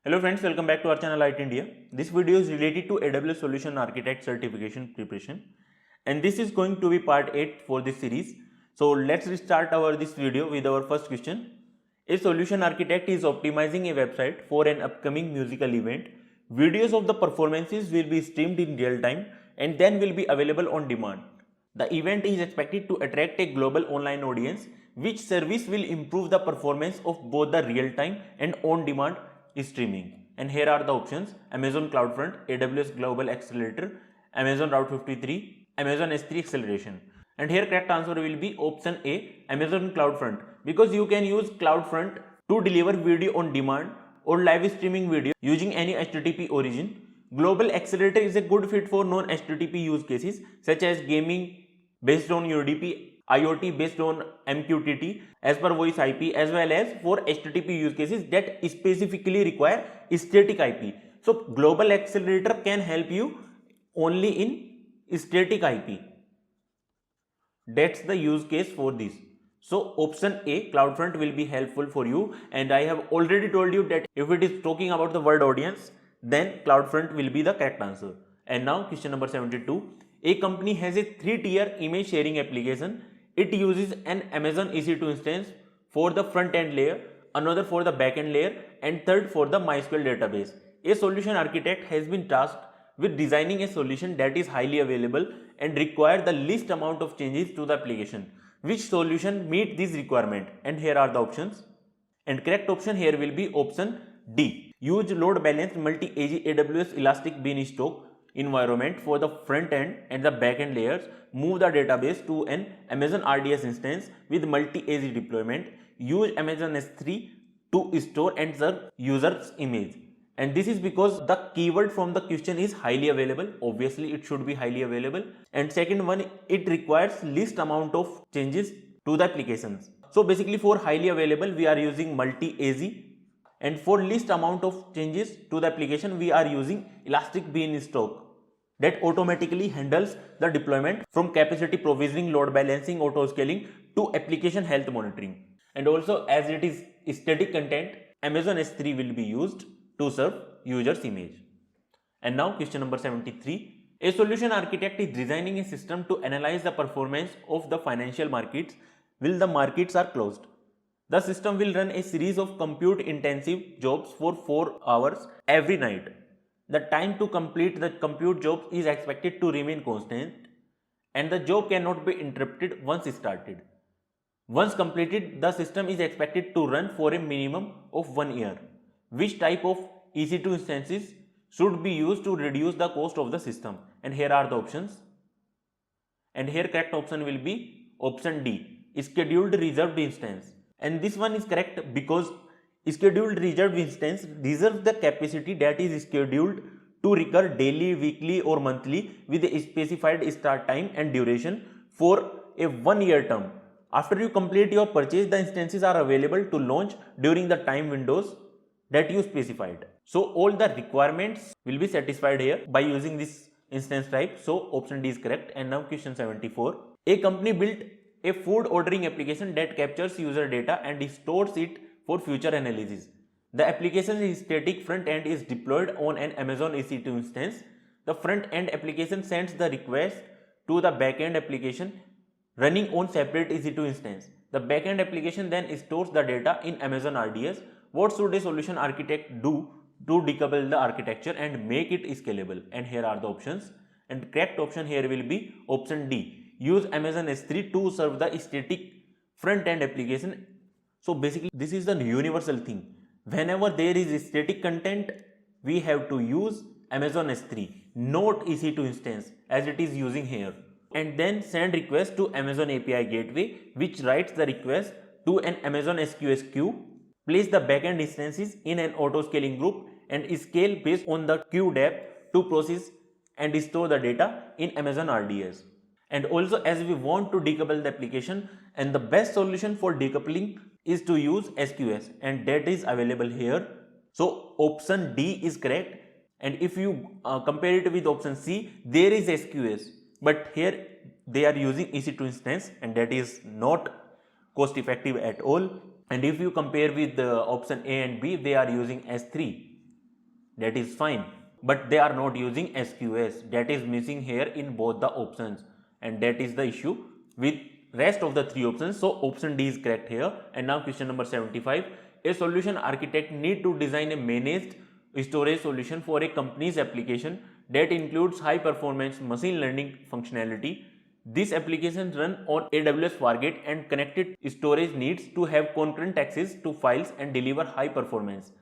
Hello friends, welcome back to our channel IT India. This video is related to AWS Solution Architect certification preparation, and this is going to be part 8 for this series. So let's restart this video with our first question. A solution architect is optimizing a website for an upcoming musical event. Videos of the performances will be streamed in real time and then will be available on demand. The event is expected to attract a global online audience. Which service will improve the performance of both the real time and on demand streaming? And here are the options: Amazon CloudFront, AWS Global Accelerator, Amazon Route 53, Amazon S3 Acceleration. And here correct answer will be option A, Amazon CloudFront, because you can use CloudFront to deliver video on demand or live streaming video using any HTTP origin. Global Accelerator is a good fit for non-HTTP use cases such as gaming based on UDP, IoT based on MQTT as per voice IP, as well as for HTTP use cases that specifically require static IP. So Global Accelerator can help you only in static IP. That's the use case for this. So option A, CloudFront, will be helpful for you, and I have already told you that if it is talking about the word audience, then CloudFront will be the correct answer. And now question number 72. A company has a 3-tier image sharing application. It uses an Amazon EC2 instance for the front end layer, another for the back end layer, and third for the MySQL database. A solution architect has been tasked with designing a solution that is highly available and require the least amount of changes to the application. Which solution meet this requirement? And here are the options. And correct option here will be option D. Use load balanced multi-AG AWS Elastic Beanstalk environment for the front end and the back end layers. Move the database to an Amazon RDS instance with multi-AG deployment. Use Amazon S3 to store and serve users image. And this is because the keyword from the question is highly available. Obviously it should be highly available. And second one, it requires least amount of changes to the applications. So basically for highly available we are using multi-AG, and for least amount of changes to the application we are using Elastic Beanstalk that automatically handles the deployment from capacity provisioning, load balancing, auto scaling to application health monitoring. And also, as it is static content, Amazon S3 will be used to serve users image. And now question number 73. A solution architect is designing a system to analyze the performance of the financial markets while the markets are closed. The system will run a series of compute intensive jobs for 4 hours every night. The time to complete the compute job is expected to remain constant, and the job cannot be interrupted once started. Once completed, the system is expected to run for a minimum of 1 year. Which type of EC2 instances should be used to reduce the cost of the system? And here are the options. And here correct option will be option D, scheduled reserved instance. And this one is correct because scheduled reserved instance reserves the capacity that is scheduled to recur daily, weekly or monthly with a specified start time and duration for a 1-year term. After you complete your purchase, the instances are available to launch during the time windows that you specified. So all the requirements will be satisfied here by using this instance type. So option D is correct. And now question 74. A company built a food ordering application that captures user data and stores it for future analysis. The application is static. Front end is deployed on an Amazon EC2 instance. The front end application sends the request to the back end application running on separate EC2 instance. The back end application then stores the data in Amazon RDS. What should a solution architect do to decouple the architecture and make it scalable? And here are the options. And correct option here will be option D. Use Amazon S3 to serve the static front end application. So basically this is the universal thing. Whenever there is static content, we have to use Amazon S3, not EC2 instance as it is using here. And then send request to Amazon API gateway, which writes the request to an Amazon SQS queue. Place the backend instances in an auto scaling group and scale based on the queue depth to process and store the data in Amazon RDS. And also, as we want to decouple the application, and the best solution for decoupling is to use SQS, and that is available here. So option D is correct. And if you compare it with option C, there is SQS, but here they are using EC2 instance, and that is not cost effective at all. And if you compare with the option A and B, they are using S3. that is fine, but they are not using SQS. That is missing here in both the options, and that is the issue with rest of the three options. So option D is correct here. And now question number 75. A solution architect need to design a managed storage solution for a company's application that includes high performance machine learning functionality. This application run on AWS Fargate, and connected storage needs to have concurrent access to files and deliver high performance.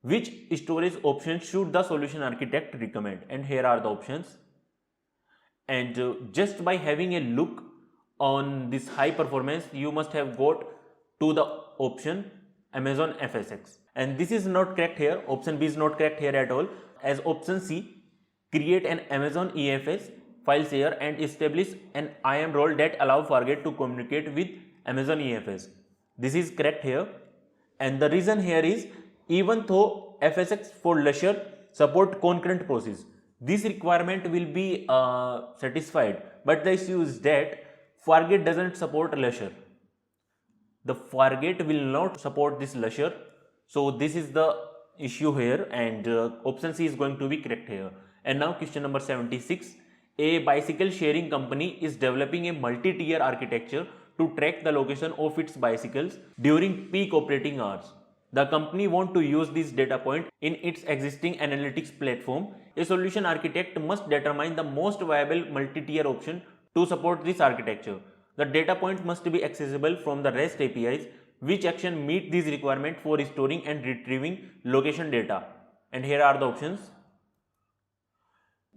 Which storage option should the solution architect recommend? And here are the options. And just by having a look on this high performance, you must have got to the option Amazon FSx, and this is not correct here. Option B is not correct here at all, as option C, create an Amazon EFS file share and establish an IAM role that allow Fargate to communicate with Amazon EFS. This is correct here, and the reason here is, even though FSx for Lusher support concurrent process, this requirement will be satisfied, but the issue is that Fargate doesn't support Lusher. The Fargate will not support this Lusher, so this is the issue here, and option C is going to be correct here. And now question number 76. A bicycle sharing company is developing a multi-tier architecture to track the location of its bicycles during peak operating hours. The company wants to use this data point in its existing analytics platform. A solution architect must determine the most viable multi-tier option to support this architecture. The data point must be accessible from the REST APIs. Which action meet these requirements for storing and retrieving location data? And here are the options.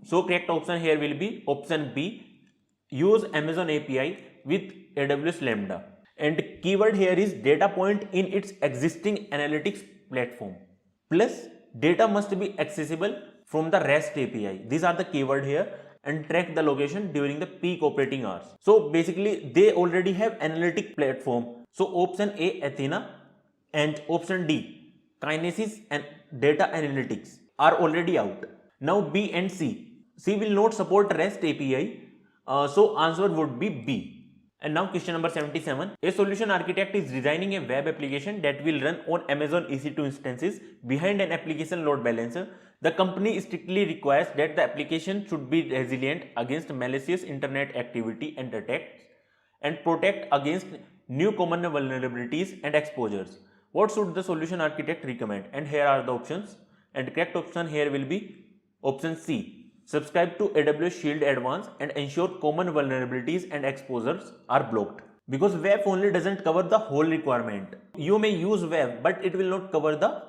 So correct option here will be option B, use Amazon API with AWS Lambda. And keyword here is data point in its existing analytics platform. Plus data must be accessible from the REST API. These are the keyword here. And track the location during the peak operating hours. So basically they already have analytic platform. So option A, Athena, and option D, Kinesis and data analytics are already out. Now B and C. C will not support REST API, so answer would be B. And now question number 77. A solution architect is designing a web application that will run on Amazon EC2 instances behind an application load balancer. The company strictly requires that the application should be resilient against malicious internet activity and attacks, and protect against new common vulnerabilities and exposures. What should the solution architect recommend? And here are the options. And correct option here will be option C. Subscribe to AWS Shield Advanced and ensure common vulnerabilities and exposures are blocked. Because WAF only doesn't cover the whole requirement. You may use WAF, but it will not cover the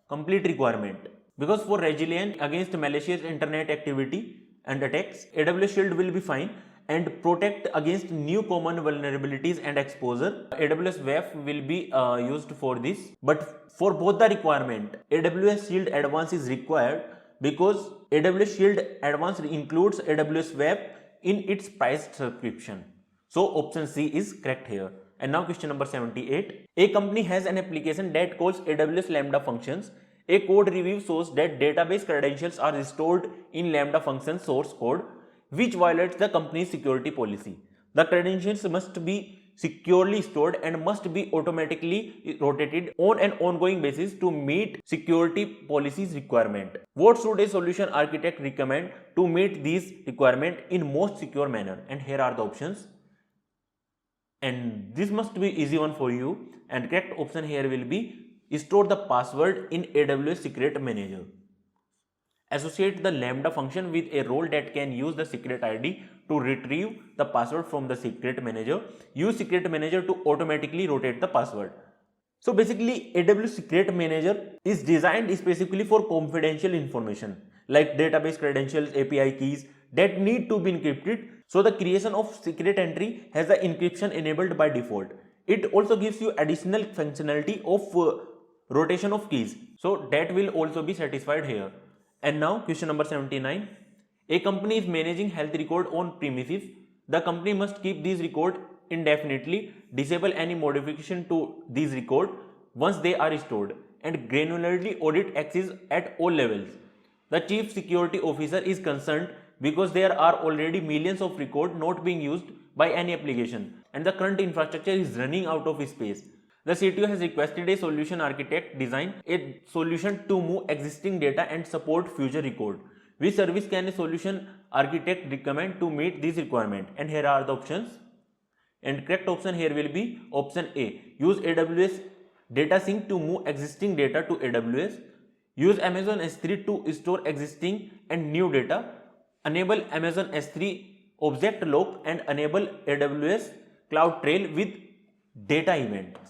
complete requirement. Because for resilient against malicious internet activity and attacks, AWS Shield will be fine, and protect against new common vulnerabilities and exposure, AWS WAF will be used for this. But for both the requirement, AWS Shield Advanced is required, because AWS Shield Advanced includes AWS WAF in its priced subscription. So option C is correct here. And now question number 78. A company has an application that calls AWS Lambda functions. A code review shows that database credentials are stored in Lambda function source code, which violates the company's security policy. The credentials must be securely stored and must be automatically rotated on an ongoing basis to meet security policies requirement. What should a solution architect recommend to meet these requirements in most secure manner? And here are the options. And this must be easy one for you. And correct option here will be store the password in AWS Secret Manager. Associate the Lambda function with a role that can use the secret ID to retrieve the password from the secret manager. Use secret manager to automatically rotate the password. So basically AWS Secret Manager is designed specifically for confidential information like database credentials, API keys that need to be encrypted. So the creation of secret entry has the encryption enabled by default. It also gives you additional functionality of rotation of keys. So that will also be satisfied here. And now question number 79. A company is managing health record on premises. The company must keep these records indefinitely, disable any modification to these records once they are stored, and granularly audit access at all levels. The chief security officer is concerned because there are already millions of records not being used by any application, and the current infrastructure is running out of space. The CTO has requested a solution architect design a solution to move existing data and support future record. Which service can a solution architect recommend to meet this requirement? And here are the options. And correct option here will be option A. Use AWS Data Sync to move existing data to AWS. Use Amazon S3 to store existing and new data. Enable Amazon S3 object lock and enable AWS CloudTrail with data events.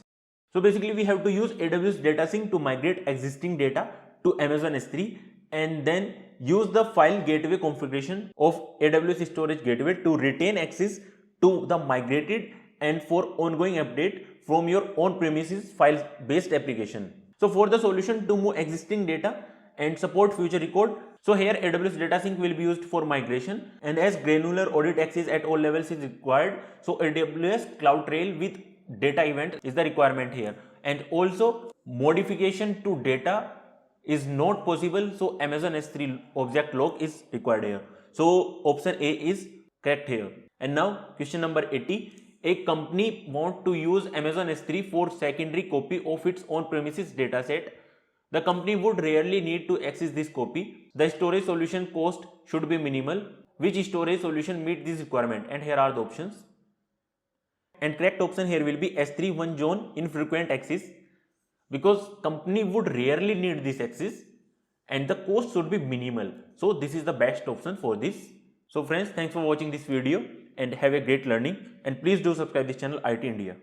So basically we have to use AWS Data Sync to migrate existing data to Amazon S3 and then use the file gateway configuration of AWS storage gateway to retain access to the migrated and for ongoing update from your on premises file based application. So for the solution to move existing data and support future record, so here AWS Data Sync will be used for migration, and as granular audit access at all levels is required, so AWS CloudTrail with data event is the requirement here, and also modification to data is not possible, so Amazon S3 object lock is required here. So option A is correct here. And now question number 80. A company want to use Amazon S3 for secondary copy of its on premises dataset. The company would rarely need to access this copy. The storage solution cost should be minimal. Which storage solution meet this requirement? And here are the options. And correct option here will be S3 one zone infrequent access, because company would rarely need this access and the cost should be minimal. So this is the best option for this. So friends, thanks for watching this video and have a great learning, and please do subscribe this channel IT India.